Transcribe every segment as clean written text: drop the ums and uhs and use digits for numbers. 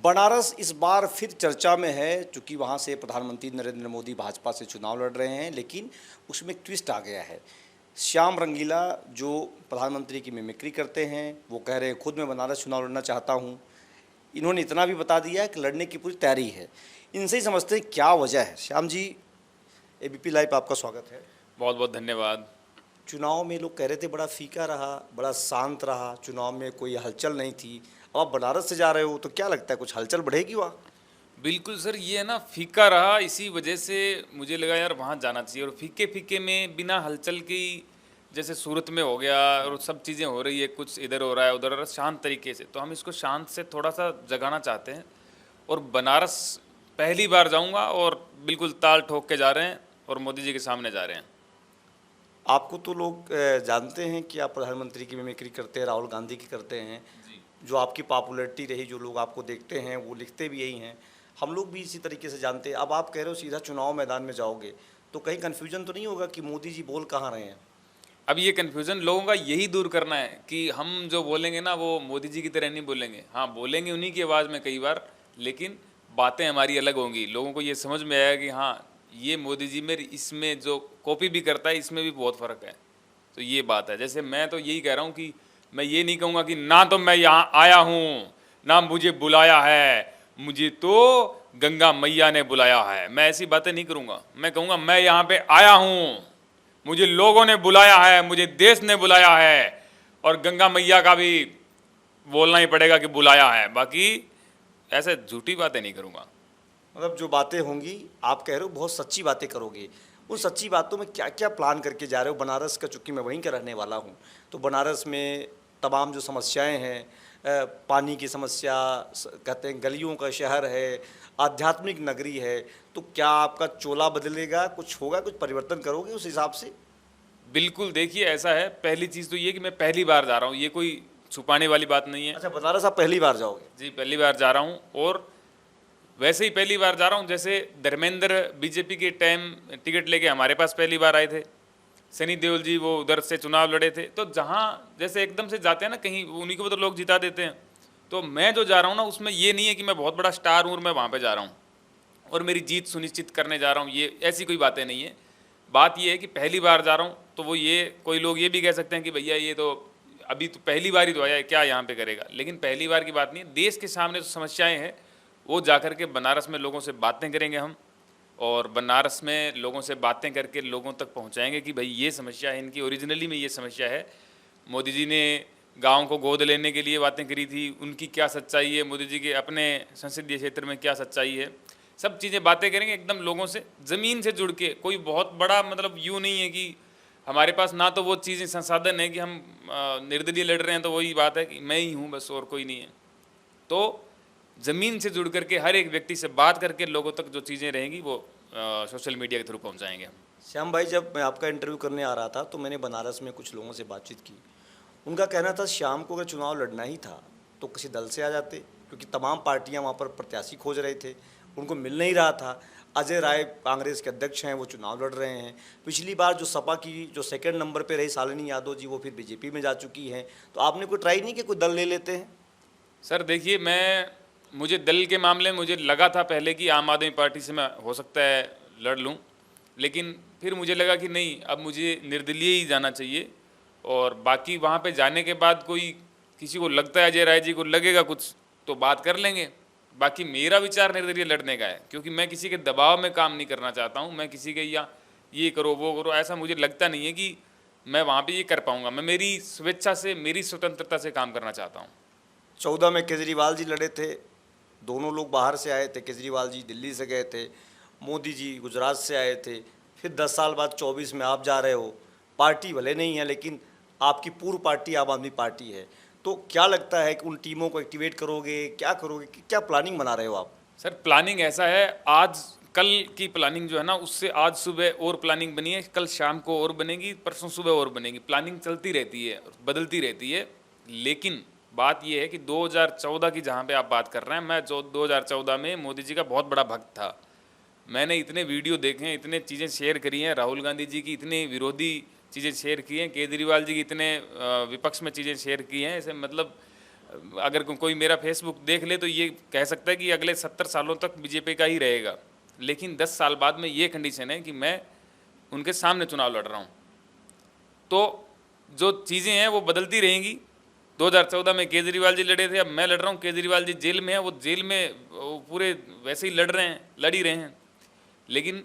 बनारस इस बार फिर चर्चा में है, चूँकि वहाँ से प्रधानमंत्री नरेंद्र मोदी भाजपा से चुनाव लड़ रहे हैं, लेकिन उसमें एक ट्विस्ट आ गया है। श्याम रंगीला जो प्रधानमंत्री की मिमिक्री करते हैं, वो कह रहे हैं खुद मैं बनारस चुनाव लड़ना चाहता हूँ। इन्होंने इतना भी बता दिया है कि लड़ने की पूरी तैयारी है। इनसे ही समझते हैं क्या वजह है। श्याम जी, एबीपी लाइव आपका स्वागत है। बहुत बहुत धन्यवाद। चुनाव में लोग कह रहे थे बड़ा फीका रहा, बड़ा शांत रहा, चुनाव में कोई हलचल नहीं थी। अब आप बनारस से जा रहे हो तो क्या लगता है कुछ हलचल बढ़ेगी वहाँ? बिल्कुल सर, ये है ना फीका रहा, इसी वजह से मुझे लगा यार वहाँ जाना चाहिए। और फीके फीके में बिना हलचल की, जैसे सूरत में हो गया और सब चीज़ें हो रही है, कुछ इधर हो रहा है उधर हो रहा है, शांत तरीके से, तो हम इसको शांत से थोड़ा सा जगाना चाहते हैं। और बनारस पहली बार जाऊँगा और बिल्कुल ताल ठोक के जा रहे हैं और मोदी जी के सामने जा रहे हैं। आपको तो लोग जानते हैं कि आप प्रधानमंत्री की मिमिक्री करते हैं, राहुल गांधी की करते हैं। जो आपकी पॉपुलैरिटी रही, जो लोग आपको देखते हैं वो लिखते भी यही हैं। हम लोग भी इसी तरीके से जानते हैं। अब आप कह रहे हो सीधा चुनाव मैदान में जाओगे, तो कहीं कन्फ्यूजन तो नहीं होगा कि मोदी जी बोल कहाँ रहे हैं? अब ये कन्फ्यूज़न लोगों का यही दूर करना है कि हम जो बोलेंगे ना वो मोदी जी की तरह नहीं बोलेंगे। हाँ, बोलेंगे उन्हीं की आवाज़ में कई बार, लेकिन बातें हमारी अलग होंगी। लोगों को ये समझ में आएगा कि हाँ, ये मोदी जी में इसमें जो कॉपी भी करता है इसमें भी बहुत फ़र्क है। तो ये बात है। जैसे मैं तो यही कह रहा हूँ कि मैं ये नहीं कहूँगा कि ना तो मैं यहाँ आया हूँ, ना मुझे बुलाया है, मुझे तो गंगा मैया ने बुलाया है। मैं ऐसी बातें नहीं करूँगा। मैं कहूँगा मैं यहाँ पे आया हूँ, मुझे लोगों ने बुलाया है, मुझे देश ने बुलाया है, और गंगा मैया का भी बोलना ही पड़ेगा कि बुलाया है। बाकी ऐसे झूठी बातें नहीं करूँगा। मतलब जो बातें होंगी, आप कह रहे हो बहुत सच्ची बातें करोगे। उन सच्ची बातों में क्या क्या प्लान करके जा रहे हो? बनारस का, चूँकि मैं वहीं का रहने वाला हूँ, तो बनारस में तमाम जो समस्याएं हैं, पानी की समस्या, कहते हैं गलियों का शहर है, आध्यात्मिक नगरी है, तो क्या आपका चोला बदलेगा? कुछ होगा, कुछ परिवर्तन करोगे उस हिसाब से? बिल्कुल, देखिए ऐसा है, पहली चीज़ तो ये कि मैं पहली बार जा रहा हूँ, ये कोई छुपाने वाली बात नहीं है। अच्छा, बनारस आप पहली बार जाओगे? जी, पहली बार जा रहा हूँ। और वैसे ही पहली बार जा रहा हूँ, जैसे धर्मेंद्र बीजेपी के टाइम टिकट लेके हमारे पास पहली बार आए थे, सनी देओल जी वो उधर से चुनाव लड़े थे। तो जहाँ जैसे एकदम से जाते हैं ना कहीं, उन्हीं को तो लोग जिता देते हैं। तो मैं जो जा रहा हूँ ना, उसमें ये नहीं है कि मैं बहुत बड़ा स्टार हूँ और मैं वहाँ पे जा रहा हूँ और मेरी जीत सुनिश्चित करने जा रहा हूँ, ये ऐसी कोई बातें नहीं है। बात ये है कि पहली बार जा रहा हूँ, तो वो ये कोई लोग ये भी कह सकते हैं कि भैया ये तो अभी तो पहली बार ही तो आया है, क्या यहाँ पे करेगा। लेकिन पहली बार की बात नहीं है। देश के सामने जो समस्याएं हैं वो जा कर के बनारस में लोगों से बातें करेंगे हम, और बनारस में लोगों से बातें करके लोगों तक पहुँचाएंगे कि भाई ये समस्या है इनकी, ओरिजिनली में ये समस्या है। मोदी जी ने गाँव को गोद लेने के लिए बातें करी थी, उनकी क्या सच्चाई है, मोदी जी के अपने संसदीय क्षेत्र में क्या सच्चाई है, सब चीज़ें बातें करेंगे एकदम लोगों से ज़मीन से जुड़ के। कोई बहुत बड़ा मतलब यूँ नहीं है कि हमारे पास ना तो वो चीज़ें संसाधन है कि हम निर्दलीय लड़ रहे हैं, तो वही बात है कि मैं ही हूँ बस और कोई नहीं है। तो ज़मीन से जुड़ करके हर एक व्यक्ति से बात करके लोगों तक जो चीज़ें रहेंगी वो सोशल मीडिया के थ्रू पहुँचाएंगे हम। श्याम भाई, जब मैं आपका इंटरव्यू करने आ रहा था तो मैंने बनारस में कुछ लोगों से बातचीत की। उनका कहना था श्याम को अगर चुनाव लड़ना ही था तो किसी दल से आ जाते, क्योंकि तमाम पार्टियां वहां पर प्रत्याशी खोज रहे थे, उनको मिल नहीं रहा था। अजय राय कांग्रेस के अध्यक्ष हैं, वो चुनाव लड़ रहे हैं। पिछली बार जो सपा की जो सेकंड नंबर पे रही शालिनी यादव जी, वो फिर बीजेपी में जा चुकी हैं। तो आपने कोई ट्राई नहीं कि कोई दल ले लेते हैं? सर देखिए, मुझे दल के मामले में मुझे लगा था पहले कि आम आदमी पार्टी से मैं हो सकता है लड़ लूं, लेकिन फिर मुझे लगा कि नहीं, अब मुझे निर्दलीय ही जाना चाहिए। और बाकी वहाँ पे जाने के बाद कोई किसी को लगता है, अजय राय जी को लगेगा कुछ, तो बात कर लेंगे। बाकी मेरा विचार निर्दलीय लड़ने का है, क्योंकि मैं किसी के दबाव में काम नहीं करना चाहता हूँ। मैं किसी के या ये करो वो करो, ऐसा मुझे लगता नहीं है कि मैं वहाँ पे ये कर पाऊँगा। मैं मेरी स्वेच्छा से, मेरी स्वतंत्रता से काम करना चाहता हूँ। 14 में केजरीवाल जी लड़े थे, दोनों लोग बाहर से आए थे। केजरीवाल जी दिल्ली से गए थे, मोदी जी गुजरात से आए थे। फिर 10 साल बाद 24 में आप जा रहे हो। पार्टी भले नहीं है, लेकिन आपकी पूर्व पार्टी आम आदमी पार्टी है। तो क्या लगता है कि उन टीमों को एक्टिवेट करोगे, क्या करोगे, क्या प्लानिंग बना रहे हो आप? सर प्लानिंग ऐसा है, आज कल की प्लानिंग जो है ना, उससे आज सुबह और प्लानिंग बनी है, कल शाम को और बनेगी, परसों सुबह और बनेगी। प्लानिंग चलती रहती है, बदलती रहती है। लेकिन बात यह है कि 2014 की जहाँ पे आप बात कर रहे हैं, मैं जो 2014 में मोदी जी का बहुत बड़ा भक्त था। मैंने इतने वीडियो देखे हैं, इतने चीज़ें शेयर करी हैं, राहुल गांधी जी की इतनी विरोधी चीज़ें शेयर की हैं, केजरीवाल जी की इतने विपक्ष में चीज़ें शेयर की हैं, ऐसे मतलब अगर कोई मेरा फेसबुक देख ले तो ये कह सकता है कि अगले 70 सालों तक बीजेपी का ही रहेगा, लेकिन 10 साल बाद में ये कंडीशन है कि मैं उनके सामने चुनाव लड़ रहा हूँ। तो जो चीज़ें हैं वो बदलती रहेंगी। 2014 में केजरीवाल जी लड़े थे, अब मैं लड़ रहा हूँ। केजरीवाल जी जेल में है, वो जेल में वो पूरे वैसे ही लड़ ही रहे हैं। लेकिन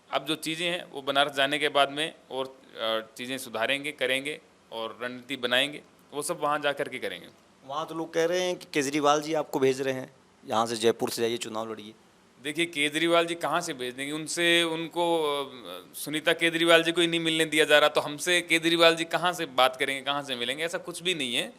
अब जो चीज़ें हैं वो बनारस जाने के बाद में और चीज़ें सुधारेंगे, करेंगे और रणनीति बनाएंगे, वो सब वहाँ जा कर के करेंगे। वहाँ तो लोग कह रहे हैं कि केजरीवाल जी आपको भेज रहे हैं, यहाँ से जयपुर से जाइए चुनाव लड़िए। देखिए केजरीवाल जी कहाँ से भेज देंगे, उनको सुनीता केजरीवाल जी को ही नहीं मिलने दिया जा रहा, तो हमसे केजरीवाल जी कहाँ से बात करेंगे, कहाँ से मिलेंगे? ऐसा कुछ भी नहीं है।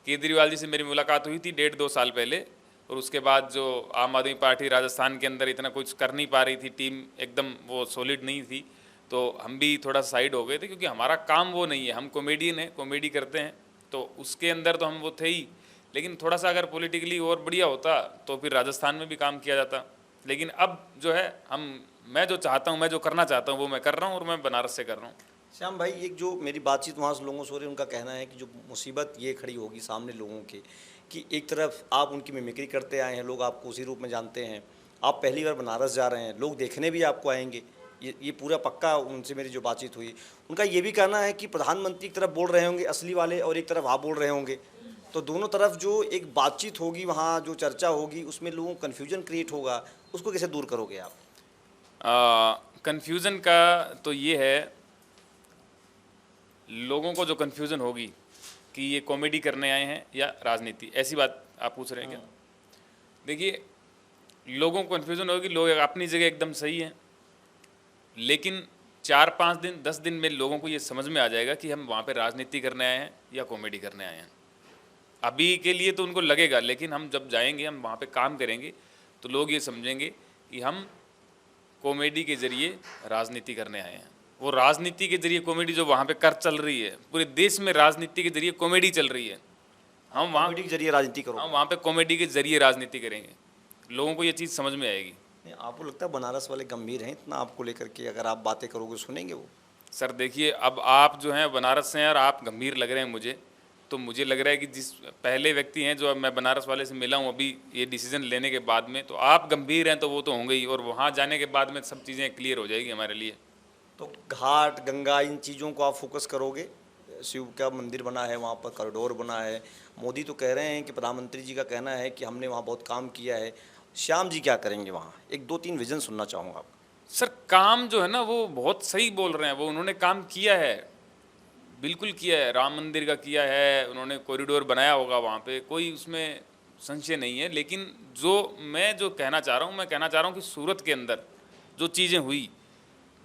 केजरीवाल जी से मेरी मुलाकात हुई थी 1.5-2 साल पहले, और उसके बाद जो आम आदमी पार्टी राजस्थान के अंदर इतना कुछ कर नहीं पा रही थी, टीम एकदम वो सॉलिड नहीं थी, तो हम भी थोड़ा साइड हो गए थे, क्योंकि हमारा काम वो नहीं है। हम कॉमेडियन हैं, कॉमेडी करते हैं, तो उसके अंदर तो हम वो थे ही। लेकिन थोड़ा सा अगर पॉलिटिकली और बढ़िया होता तो फिर राजस्थान में भी काम किया जाता। लेकिन अब जो है मैं जो चाहता हूँ, मैं जो करना चाहता हूँ वो मैं कर रहा हूँ, और मैं बनारस से कर रहा हूँ। श्याम भाई, एक जो मेरी बातचीत वहाँ से लोगों से हो रही है, उनका कहना है कि जो मुसीबत ये खड़ी होगी सामने लोगों के, कि एक तरफ आप उनकी मिमिक्री करते आए हैं, लोग आपको उसी रूप में जानते हैं, आप पहली बार बनारस जा रहे हैं, लोग देखने भी आपको आएंगे, ये पूरा पक्का। उनसे मेरी जो बातचीत हुई, उनका ये भी कहना है कि प्रधानमंत्री एक तरफ बोल रहे होंगे असली वाले, और एक तरफ आप बोल रहे होंगे, तो दोनों तरफ जो एक बातचीत होगी, वहाँ जो चर्चा होगी, उसमें लोगों को कन्फ्यूजन क्रिएट होगा, उसको कैसे दूर करोगे आप? कन्फ्यूज़न का तो ये है, लोगों को जो कन्फ्यूज़न होगी कि ये कॉमेडी करने आए हैं या राजनीति, ऐसी बात आप पूछ रहे हैं क्या? देखिए, लोगों को कन्फ्यूज़न होगी, लोग अपनी जगह एकदम सही हैं, लेकिन 4-5 दिन 10 दिन में लोगों को ये समझ में आ जाएगा कि हम वहाँ पे राजनीति करने आए हैं या कॉमेडी करने आए हैं। अभी के लिए तो उनको लगेगा, लेकिन हम जब जाएंगे, हम वहाँ पे काम करेंगे, तो लोग ये समझेंगे कि हम कॉमेडी के ज़रिए राजनीति करने आए हैं। वो राजनीति के जरिए कॉमेडी जो वहाँ पे कर चल रही है, पूरे देश में राजनीति के जरिए कॉमेडी चल रही है, हम वहाँ कॉमेडी के जरिए राजनीति करो। हम वहाँ पे कॉमेडी के जरिए राजनीति करेंगे, लोगों को ये चीज़ समझ में आएगी। नहीं, आपको लगता है बनारस वाले गंभीर हैं इतना आपको लेकर के? अगर आप बातें करोगे सुनेंगे वो? सर देखिए, अब आप जो हैं बनारस से हैं और आप गंभीर लग रहे हैं मुझे, तो मुझे लग रहा है कि जिस पहले व्यक्ति हैं जो अब मैं बनारस वाले से मिला हूँ अभी ये डिसीजन लेने के बाद में, तो आप गंभीर हैं तो वो तो होंगे ही, और वहाँ जाने के बाद में सब चीज़ें क्लियर हो जाएगी हमारे लिए। तो घाट गंगा इन चीज़ों को आप फोकस करोगे? शिव का मंदिर बना है, वहाँ पर कॉरिडोर बना है, मोदी तो कह रहे हैं कि प्रधानमंत्री जी का कहना है कि हमने वहाँ बहुत काम किया है। श्याम जी क्या करेंगे वहाँ? एक 2-3 विजन सुनना चाहूँगा आप। सर काम जो है ना वो बहुत सही बोल रहे हैं, वो उन्होंने काम किया है, बिल्कुल किया है, राम मंदिर का किया है, उन्होंने कॉरिडोर बनाया होगा वहाँ पे, कोई उसमें संशय नहीं है। लेकिन मैं जो कहना चाह रहा हूँ, मैं कहना चाह रहा हूँ कि सूरत के अंदर जो चीज़ें हुई,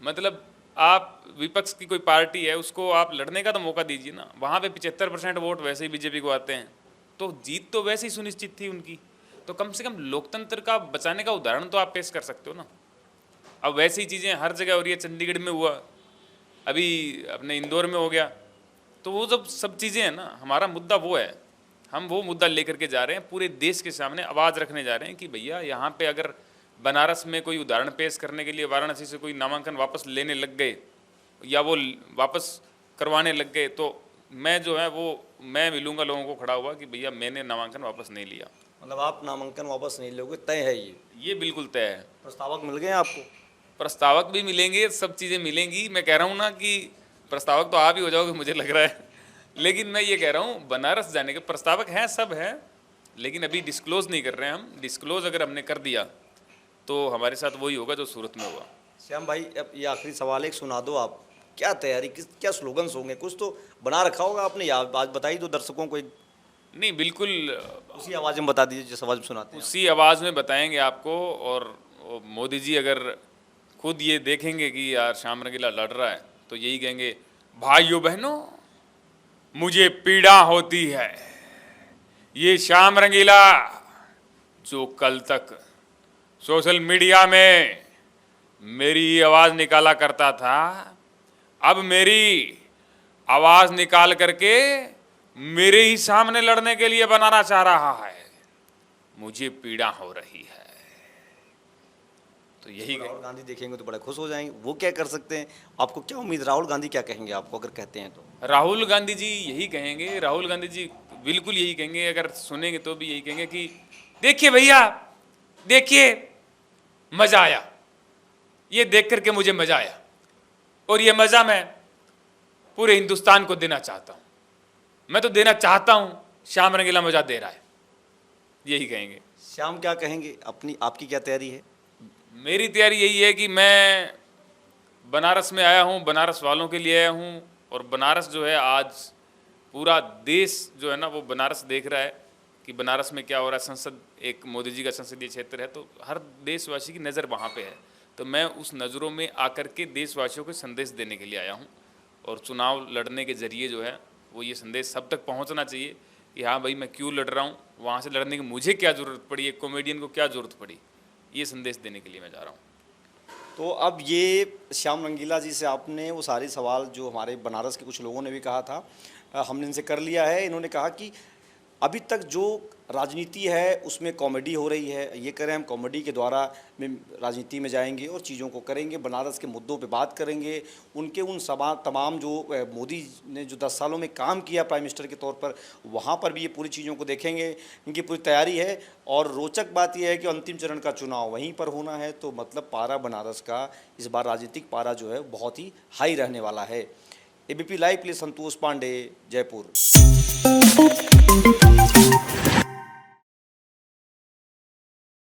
मतलब आप विपक्ष की कोई पार्टी है उसको आप लड़ने का तो मौका दीजिए ना। वहाँ पे 75% वोट वैसे ही बीजेपी को आते हैं, तो जीत तो वैसे ही सुनिश्चित थी उनकी, तो कम से कम लोकतंत्र का बचाने का उदाहरण तो आप पेश कर सकते हो ना। अब वैसी चीज़ें हर जगह हो रही है, चंडीगढ़ में हुआ, अभी अपने इंदौर में हो गया, तो वो जब सब चीज़ें हैं ना, हमारा मुद्दा वो है, हम वो मुद्दा लेकर के जा रहे हैं, पूरे देश के सामने आवाज़ रखने जा रहे हैं कि भैया यहाँ पे अगर बनारस में कोई उदाहरण पेश करने के लिए वाराणसी से कोई नामांकन वापस लेने लग गए या वो वापस करवाने लग गए, तो मैं जो है वो मैं मिलूंगा लोगों को खड़ा हुआ कि भैया मैंने नामांकन वापस नहीं लिया। मतलब आप नामांकन वापस नहीं लोगे, तय है ये? बिल्कुल तय है। प्रस्तावक मिल गए आपको? प्रस्तावक भी मिलेंगे, सब चीज़ें मिलेंगी। मैं कह रहा हूँ ना कि प्रस्तावक तो आप ही हो जाओगे मुझे लग रहा है, लेकिन मैं ये कह रहा हूँ बनारस जाने के प्रस्तावक हैं, सब हैं, लेकिन अभी डिस्क्लोज नहीं कर रहे हैं हम। डिस्क्लोज अगर हमने कर दिया तो हमारे साथ वही होगा जो सूरत में हुआ। श्याम भाई, अब ये आखिरी सवाल एक सुना दो आप, क्या तैयारी, क्या स्लोगन्स होंगे? कुछ तो बना रखा होगा आपने, या आज बताई दो दर्शकों को। एक नहीं, बिल्कुल उसी आवाज़ में बता दीजिए जिस आवाज़ में सुनाते हैं। उसी आवाज़ में बताएंगे आपको। और मोदी जी अगर खुद ये देखेंगे कि यार श्याम रंगीला लड़ रहा है, तो यही कहेंगे, भाइयों बहनों मुझे पीड़ा होती है, ये श्याम रंगीला जो कल तक सोशल मीडिया में मेरी आवाज़ निकाला करता था, अब मेरी आवाज़ निकाल करके मेरे ही सामने लड़ने के लिए बनाना चाह रहा है, मुझे पीड़ा हो रही है। तो यही राहुल गांधी देखेंगे तो बड़े खुश हो जाएंगे, वो क्या कर सकते हैं? आपको क्या उम्मीद, राहुल गांधी क्या कहेंगे आपको अगर कहते हैं तो? राहुल गांधी जी यही कहेंगे, राहुल गांधी जी बिल्कुल यही कहेंगे, अगर सुनेंगे तो भी यही कहेंगे कि देखिए भैया, देखिए मजा आया, ये देख करके मुझे मजा आया, और ये मजा मैं पूरे हिंदुस्तान को देना चाहता हूं, मैं तो देना चाहता हूं, श्याम रंगीला मजा दे रहा है, यही कहेंगे। श्याम क्या कहेंगे? अपनी आपकी क्या तैयारी है? मेरी तैयारी यही है कि मैं बनारस में आया हूँ, बनारस वालों के लिए आया हूँ, और बनारस जो है आज पूरा देश जो है ना वो बनारस देख रहा है कि बनारस में क्या हो रहा है। संसद, एक मोदी जी का संसदीय क्षेत्र है, तो हर देशवासी की नज़र वहाँ पे है, तो मैं उस नज़रों में आकर के देशवासियों को संदेश देने के लिए आया हूँ, और चुनाव लड़ने के ज़रिए जो है वो ये संदेश सब तक पहुँचना चाहिए कि हाँ भाई मैं क्यों लड़ रहा हूँ, वहाँ से लड़ने की मुझे क्या ज़रूरत पड़ी, एक कॉमेडियन को क्या ज़रूरत पड़ी, ये संदेश देने के लिए मैं जा रहा हूँ। तो अब ये श्याम रंगीला जी से आपने वो सारे सवाल जो हमारे बनारस के कुछ लोगों ने भी कहा था, हमने इनसे कर लिया है। इन्होंने कहा कि अभी तक जो राजनीति है उसमें कॉमेडी हो रही है, ये करें हम कॉमेडी के द्वारा में राजनीति में जाएंगे और चीज़ों को करेंगे, बनारस के मुद्दों पे बात करेंगे, उनके उन तमाम जो मोदी ने जो 10 सालों में काम किया प्राइम मिनिस्टर के तौर पर, वहाँ पर भी ये पूरी चीज़ों को देखेंगे। इनकी पूरी तैयारी है, और रोचक बात यह है कि अंतिम चरण का चुनाव वहीं पर होना है, तो मतलब पारा बनारस का इस बार राजनीतिक पारा जो है बहुत ही हाई रहने वाला है। एबीपी लाइव के लिए संतोष पांडे, जयपुर।